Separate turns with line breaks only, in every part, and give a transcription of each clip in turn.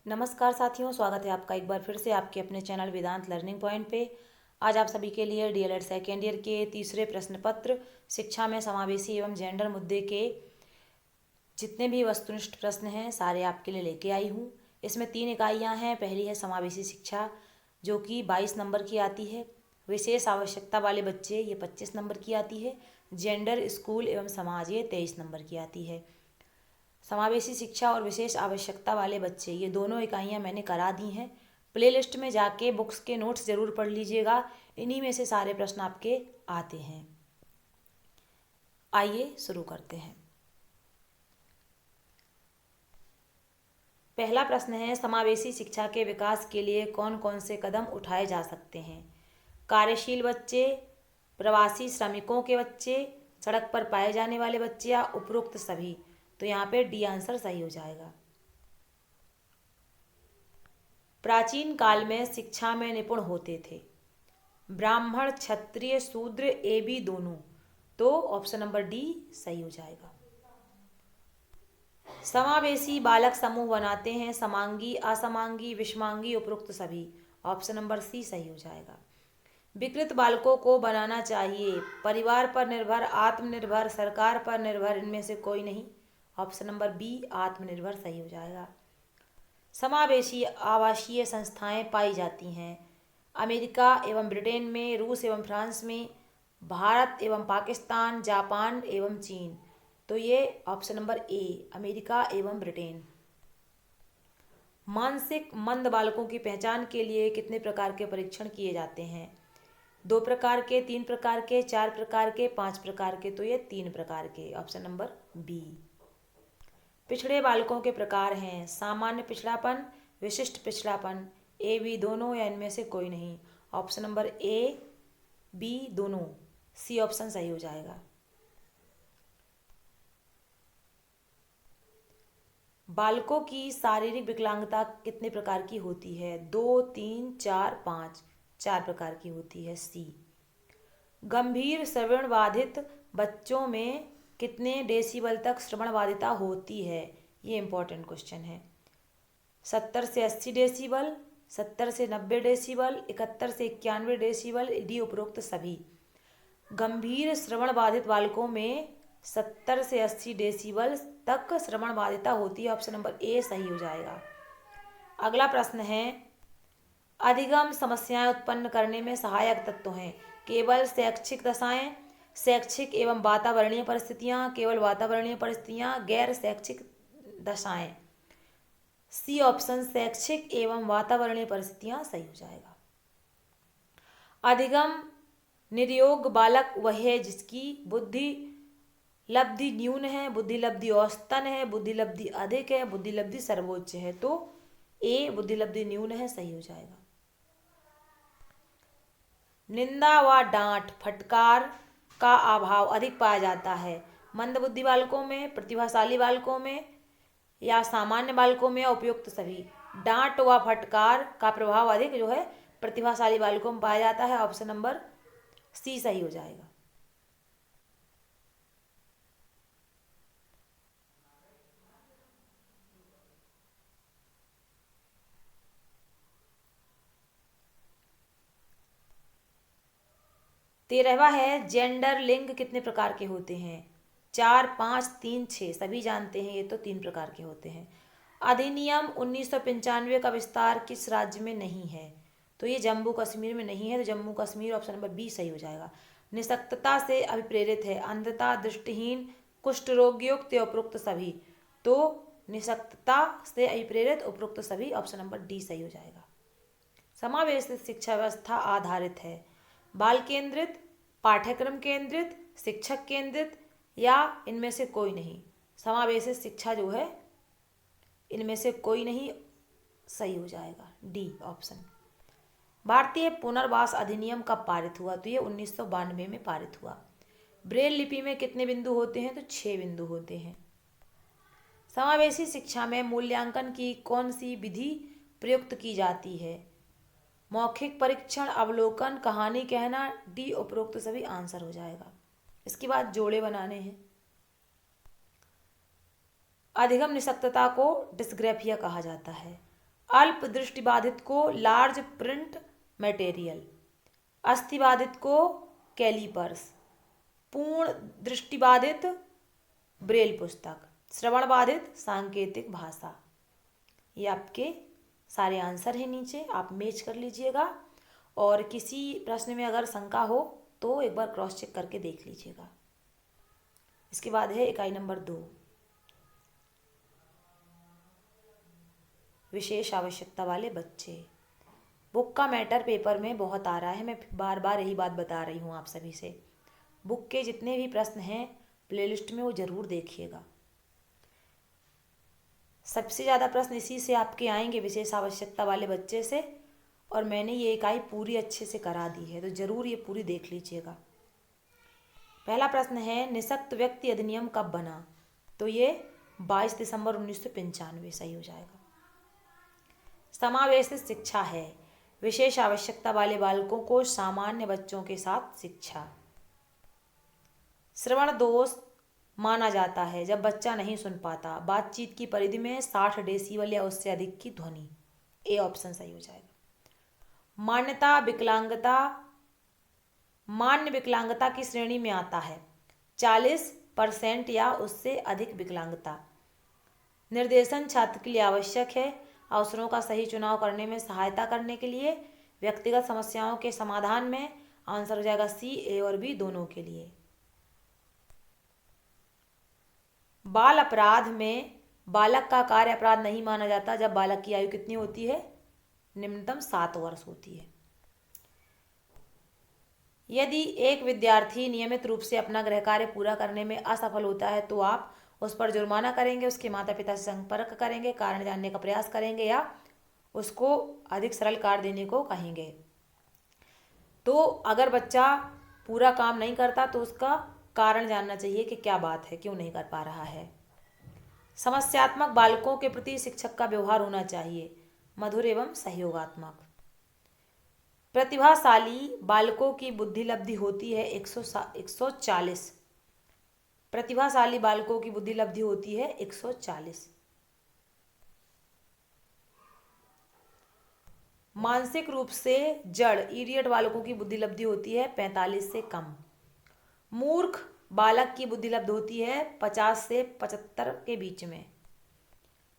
नमस्कार साथियों, स्वागत है आपका एक बार फिर से आपके अपने चैनल वेदांत लर्निंग पॉइंट पे। आज आप सभी के लिए डीएलएड सेकेंड ईयर के तीसरे प्रश्न पत्र शिक्षा में समावेशी एवं जेंडर मुद्दे के जितने भी वस्तुनिष्ठ प्रश्न हैं सारे आपके लिए लेके आई हूँ। इसमें 3 इकाइयाँ हैं। पहली है समावेशी शिक्षा जो कि 22 नंबर की आती है। विशेष आवश्यकता वाले बच्चे ये 25 नंबर की आती है। जेंडर, स्कूल एवं समाज ये 23 नंबर की आती है। समावेशी शिक्षा और विशेष आवश्यकता वाले बच्चे ये दोनों इकाइयाँ मैंने करा दी हैं। प्लेलिस्ट में जाके बुक्स के नोट्स ज़रूर पढ़ लीजिएगा, इन्हीं में से सारे प्रश्न आपके आते हैं। आइए शुरू करते हैं। पहला प्रश्न है, समावेशी शिक्षा के विकास के लिए कौन कौन से कदम उठाए जा सकते हैं? कार्यशील बच्चे, प्रवासी श्रमिकों के बच्चे, सड़क पर पाए जाने वाले बच्चे या उपरोक्त सभी? तो यहाँ पे डी आंसर सही हो जाएगा। प्राचीन काल में शिक्षा में निपुण होते थे ब्राह्मण, क्षत्रिय, शूद्र, ए बी दोनों? तो ऑप्शन नंबर डी सही हो जाएगा। समावेशी बालक समूह बनाते हैं समांगी, असमांगी, विषमांगी, उपरोक्त सभी? ऑप्शन नंबर सी सही हो जाएगा। विकृत बालकों को बनाना चाहिए परिवार पर निर्भर, आत्मनिर्भर, सरकार पर निर्भर, इनमें से कोई नहीं? ऑप्शन नंबर बी आत्मनिर्भर सही हो जाएगा। समावेशी आवासीय संस्थाएं पाई जाती हैं अमेरिका एवं ब्रिटेन में, रूस एवं फ्रांस में, भारत एवं पाकिस्तान, जापान एवं चीन? तो ये ऑप्शन नंबर ए अमेरिका एवं ब्रिटेन। मानसिक मंद बालकों की पहचान के लिए कितने प्रकार के परीक्षण किए जाते हैं? 2 प्रकार के, 3 प्रकार के, 4 प्रकार के, 5 प्रकार के? तो ये 3 प्रकार के, ऑप्शन नंबर बी। पिछड़े बालकों के प्रकार हैं सामान्य पिछड़ापन, विशिष्ट पिछड़ापन, ए बी दोनों या इनमें से कोई नहीं? ऑप्शन नंबर ए बी दोनों, सी ऑप्शन सही हो जाएगा। बालकों की शारीरिक विकलांगता कितने प्रकार की होती है? 2, 3, 4, 5? 4 प्रकार की होती है, सी। गंभीर श्रवण बाधित बच्चों में कितने डेसिबल तक श्रवण बाधिता होती है? ये इंपॉर्टेंट क्वेश्चन है। 70 से 80 डेसिबल, 70 से 90 डेसिबल, 71 से 91 डेसिबल, डी उपरोक्त सभी? गंभीर श्रवण बाधित बालकों में 70 से 80 डेसिबल तक श्रवण बाधिता होती है, ऑप्शन नंबर ए सही हो जाएगा। अगला प्रश्न है, अधिगम समस्याएं उत्पन्न करने में सहायक तत्व हैं केवल शैक्षिक दशाएं, शैक्षिक एवं वातावरणीय परिस्थितियां, केवल वातावरणीय परिस्थितियां, गैर शैक्षिक दशाएं? सी ऑप्शन शैक्षिक एवं वातावरणीय परिस्थितियां सही हो जाएगा। अधिगम निर्योग बालक वह है जिसकी बुद्धि लब्धि न्यून है, बुद्धि लब्धि औसतन है, बुद्धि लब्धि अधिक है, बुद्धि लब्धि सर्वोच्च है? तो ए बुद्धि लब्धि न्यून है, सही हो जाएगा। निंदा व डांट फटकार का अभाव अधिक पाया जाता है मंदबुद्धि बालकों में, प्रतिभाशाली बालकों में या सामान्य बालकों में, या उपयुक्त सभी? डांट व फटकार का प्रभाव अधिक जो है प्रतिभाशाली बालकों में पाया जाता है, ऑप्शन नंबर सी सही हो जाएगा। तेरहवा है, जेंडर लिंग कितने प्रकार के होते हैं? 4, 5, 3, 6? सभी जानते हैं ये तो 3 प्रकार के होते हैं। अधिनियम 1995 का विस्तार किस राज्य में नहीं है? तो ये जम्मू कश्मीर में नहीं है, तो Jammu Kashmir option number B सही हो जाएगा। निशक्तता से अभिप्रेरित है अंधता, दृष्टिहीन, कुष्ठ रोग युक्त या उपरोक्त सभी? तो निशक्तता से अभिप्रेरित, उपरोक्त सभी, ऑप्शन नंबर डी सही हो जाएगा। समावेशित शिक्षा व्यवस्था आधारित है बाल केंद्रित, पाठ्यक्रम केंद्रित, शिक्षक केंद्रित या इनमें से कोई नहीं? समावेशित शिक्षा जो है इनमें से कोई नहीं, सही हो जाएगा डी ऑप्शन। भारतीय पुनर्वास अधिनियम कब पारित हुआ? तो ये 1992 में पारित हुआ। ब्रेल लिपि में कितने बिंदु होते हैं? तो 6 बिंदु होते हैं। समावेशी शिक्षा में मूल्यांकन की कौन सी विधि प्रयुक्त की जाती है? मौखिक परीक्षण, अवलोकन, कहानी कहना, डी उपरोक्त सभी? आंसर हो जाएगा। इसके बाद जोड़े बनाने हैं। अधिगम निशक्तता को डिस्ग्राफिया कहा जाता है। अल्प दृष्टिबाधित को लार्ज प्रिंट मटेरियल, अस्थिबाधित को कैलीपर्स, पूर्ण दृष्टिबाधित ब्रेल पुस्तक, श्रवण बाधित सांकेतिक भाषा। ये आपके सारे आंसर हैं नीचे, आप मैच कर लीजिएगा और किसी प्रश्न में अगर शंका हो तो एक बार क्रॉस चेक करके देख लीजिएगा। इसके बाद है इकाई नंबर 2, विशेष आवश्यकता वाले बच्चे। बुक का मैटर पेपर में बहुत आ रहा है, मैं बार बार यही बात बता रही हूँ आप सभी से। बुक के जितने भी प्रश्न हैं प्लेलिस्ट में वो ज़रूर देखिएगा। सबसे ज़्यादा प्रश्न इसी से आपके आएंगे, विशेष आवश्यकता वाले बच्चे से, और मैंने ये इकाई पूरी अच्छे से करा दी है, तो ज़रूर ये पूरी देख लीजिएगा। पहला प्रश्न है, निःशक्त व्यक्ति अधिनियम कब बना? तो ये 22 दिसंबर 1995 सही हो जाएगा। समावेशित शिक्षा है, विशेष आवश्यकता वाले बालकों को सामान्य बच्चों के साथ शिक्षा। श्रवण दोष माना जाता है जब बच्चा नहीं सुन पाता, बातचीत की परिधि में 60 डेसिबल या उससे अधिक की ध्वनि। ए ऑप्शन सही हो जाएगा। मान्य विकलांगता की श्रेणी में आता है 40% या उससे अधिक विकलांगता। निर्देशन छात्र के लिए आवश्यक है, अवसरों का सही चुनाव करने में सहायता करने के लिए, व्यक्तिगत समस्याओं के समाधान में। आंसर हो जाएगा सी, ए और बी दोनों के लिए। बाल अपराध में बालक का कार्य अपराध नहीं माना जाता जब बालक की आयु कितनी होती है? निम्नतम 7 वर्ष होती है। यदि एक विद्यार्थी नियमित रूप से अपना गृह कार्य पूरा करने में असफल होता है तो आप उस पर जुर्माना करेंगे, उसके माता पिता से संपर्क करेंगे, कारण जानने का प्रयास करेंगे या उसको अधिक सरल कार्य देने को कहेंगे। तो अगर बच्चा पूरा काम नहीं करता तो उसका कारण जानना चाहिए कि क्या बात है, क्यों नहीं कर पा रहा है। समस्यात्मक बालकों के प्रति शिक्षक का व्यवहार होना चाहिए मधुर एवं सहयोगात्मक। प्रतिभाशाली बालकों की बुद्धि लब्धि होती है 140। प्रतिभाशाली बालकों की बुद्धि लब्धि होती है 140। मानसिक रूप से जड़ इडियट बालकों की बुद्धि लब्धि होती है 45 से कम। मूर्ख बालक की बुद्धि लब्धि होती है 50 से 75 के बीच में।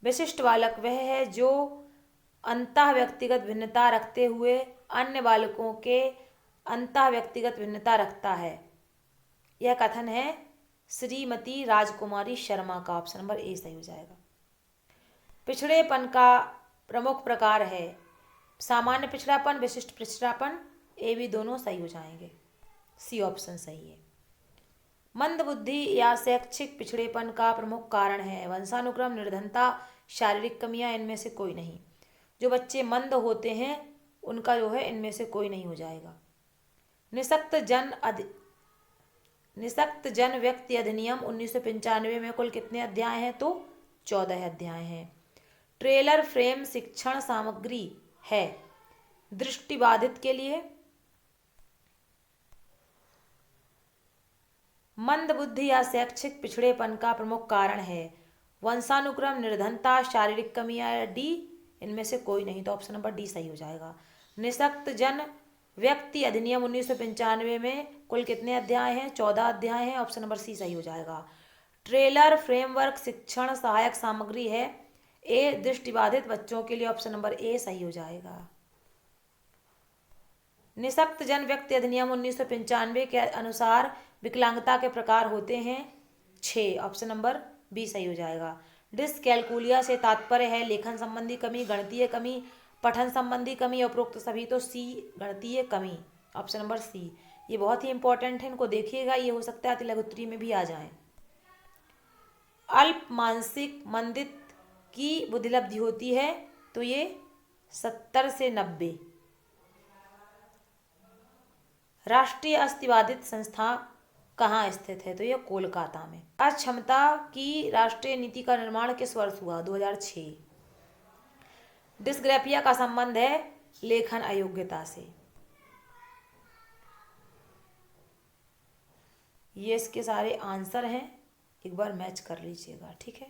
विशिष्ट बालक वह है जो अंतः व्यक्तिगत भिन्नता रखते हुए अन्य बालकों के अंतः व्यक्तिगत भिन्नता रखता है। यह कथन है श्रीमती राजकुमारी शर्मा का। ऑप्शन नंबर ए सही हो जाएगा। पिछड़ेपन का प्रमुख प्रकार है सामान्य पिछड़ापन, विशिष्ट पिछड़ापन। ए बी दोनों सही हो जाएंगे, सी ऑप्शन सही है। मंद बुद्धि या शैक्षिक पिछड़ेपन का प्रमुख कारण है वंशानुक्रम, निर्धनता, शारीरिक कमियां। इनमें से कोई नहीं। जो बच्चे मंद होते हैं उनका जो है इनमें से कोई नहीं हो जाएगा। निःशक्त जन व्यक्ति अधिनियम 1995 में कुल कितने अध्याय हैं? तो 14 अध्याय हैं। ट्रेलर फ्रेम शिक्षण सामग्री है दृष्टिबाधित के लिए। मंद बुद्धि या शैक्षिक पिछड़ेपन का प्रमुख कारण है वंशानुक्रम, निर्धनता, शारीरिक कमियां। डी इनमें से कोई नहीं, तो ऑप्शन नंबर डी सही हो जाएगा। निःशक्त जन व्यक्ति अधिनियम 1995 में कुल कितने अध्याय हैं? 14 अध्याय हैं। ऑप्शन नंबर सी सही हो जाएगा। ट्रेलर फ्रेमवर्क शिक्षण सहायक सामग्री है ए दृष्टिबाधित बच्चों के लिए। ऑप्शन नंबर ए सही हो जाएगा। निःशक्त जन व्यक्ति अधिनियम 1995 के अनुसार विकलांगता के प्रकार होते हैं 6। ऑप्शन नंबर बी सही हो जाएगा। डिसकैलकुलिया से तात्पर्य है लेखन संबंधी कमी, गणितीय कमी, पठन संबंधी कमी, उपरोक्त सभी। तो सी गणितीय कमी, ऑप्शन नंबर सी। ये बहुत ही इंपॉर्टेंट है, इनको देखिएगा, ये हो सकता है अति लघु उत्तरीय में भी आ जाए। अल्प मानसिक मंदित की बुद्धिलब्धि होती है तो ये 70 से 90। राष्ट्रीय अस्थिबाधित संस्था कहाँ स्थित है? तो यह कोलकाता में। अक्षमता की राष्ट्रीय नीति का निर्माण किस वर्ष हुआ? 2006। डिस्ग्राफिया का संबंध है लेखन अयोग्यता से। ये इसके सारे आंसर हैं, एक बार मैच कर लीजिएगा, ठीक है।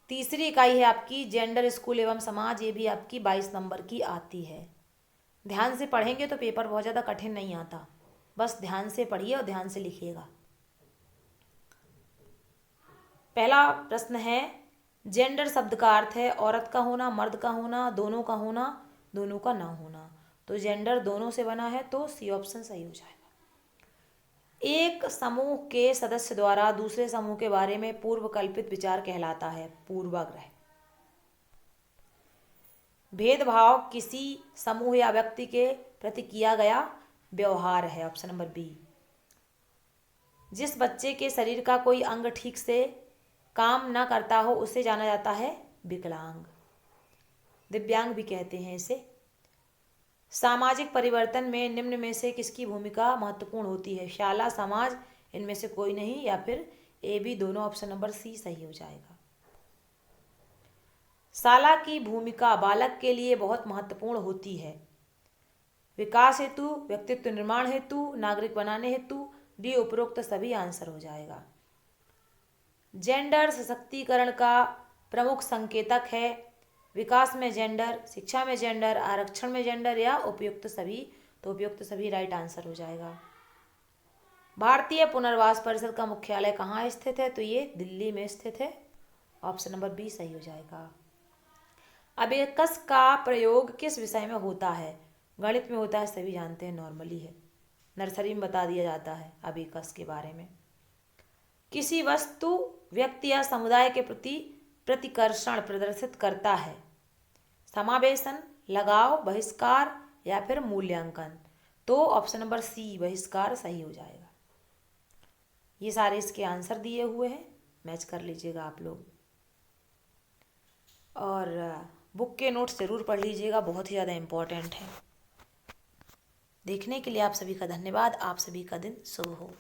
तीसरी इकाई है आपकी जेंडर, स्कूल एवं समाज, ये भी आपकी 22 नंबर की आती है। ध्यान से पढ़ेंगे तो पेपर बहुत ज़्यादा कठिन नहीं आता, बस ध्यान से पढ़िए और ध्यान से लिखिएगा। पहला प्रश्न है, जेंडर शब्द का अर्थ है औरत का होना, मर्द का होना, दोनों का होना, दोनों का ना होना। तो जेंडर दोनों से बना है, तो सी ऑप्शन सही हो जाएगा। एक समूह के सदस्य द्वारा दूसरे समूह के बारे में पूर्व कल्पित विचार कहलाता है पूर्वाग्रह। भेदभाव किसी समूह या व्यक्ति के प्रति किया गया व्यवहार है, ऑप्शन नंबर बी। जिस बच्चे के शरीर का कोई अंग ठीक से काम न करता हो उसे जाना जाता है विकलांग, दिव्यांग भी कहते हैं इसे। सामाजिक परिवर्तन में निम्न में से किसकी भूमिका महत्वपूर्ण होती है? शाला, समाज, इनमें से कोई नहीं, या फिर ए बी दोनों, ऑप्शन नंबर सी सही हो जाएगा। शाला की भूमिका बालक के लिए बहुत महत्वपूर्ण होती है, विकास हेतु, व्यक्तित्व निर्माण हेतु, नागरिक बनाने हेतु, डी उपरोक्त सभी आंसर हो जाएगा। जेंडर सशक्तिकरण का प्रमुख संकेतक है विकास में जेंडर, शिक्षा में जेंडर, आरक्षण में जेंडर, या उपयुक्त सभी। तो उपयुक्त सभी राइट आंसर हो जाएगा। भारतीय पुनर्वास परिषद का मुख्यालय कहाँ स्थित है? तो ये दिल्ली में स्थित है, ऑप्शन नंबर बी सही हो जाएगा। अबेकस का प्रयोग किस विषय में होता है? गणित में होता है, सभी जानते हैं, नॉर्मली है, नर्सरी में बता दिया जाता है अबेकस के बारे में। किसी वस्तु, व्यक्ति या समुदाय के प्रति प्रतिकर्षण प्रदर्शित करता है, समावेशन, लगाव, बहिष्कार, या फिर मूल्यांकन। तो ऑप्शन नंबर सी बहिष्कार सही हो जाएगा। ये सारे इसके आंसर दिए हुए हैं, मैच कर लीजिएगा आप लोग, और बुक के नोट्स ज़रूर पढ़ लीजिएगा, बहुत ही ज़्यादा इम्पोर्टेंट है। देखने के लिए आप सभी का धन्यवाद। आप सभी का दिन शुभ हो।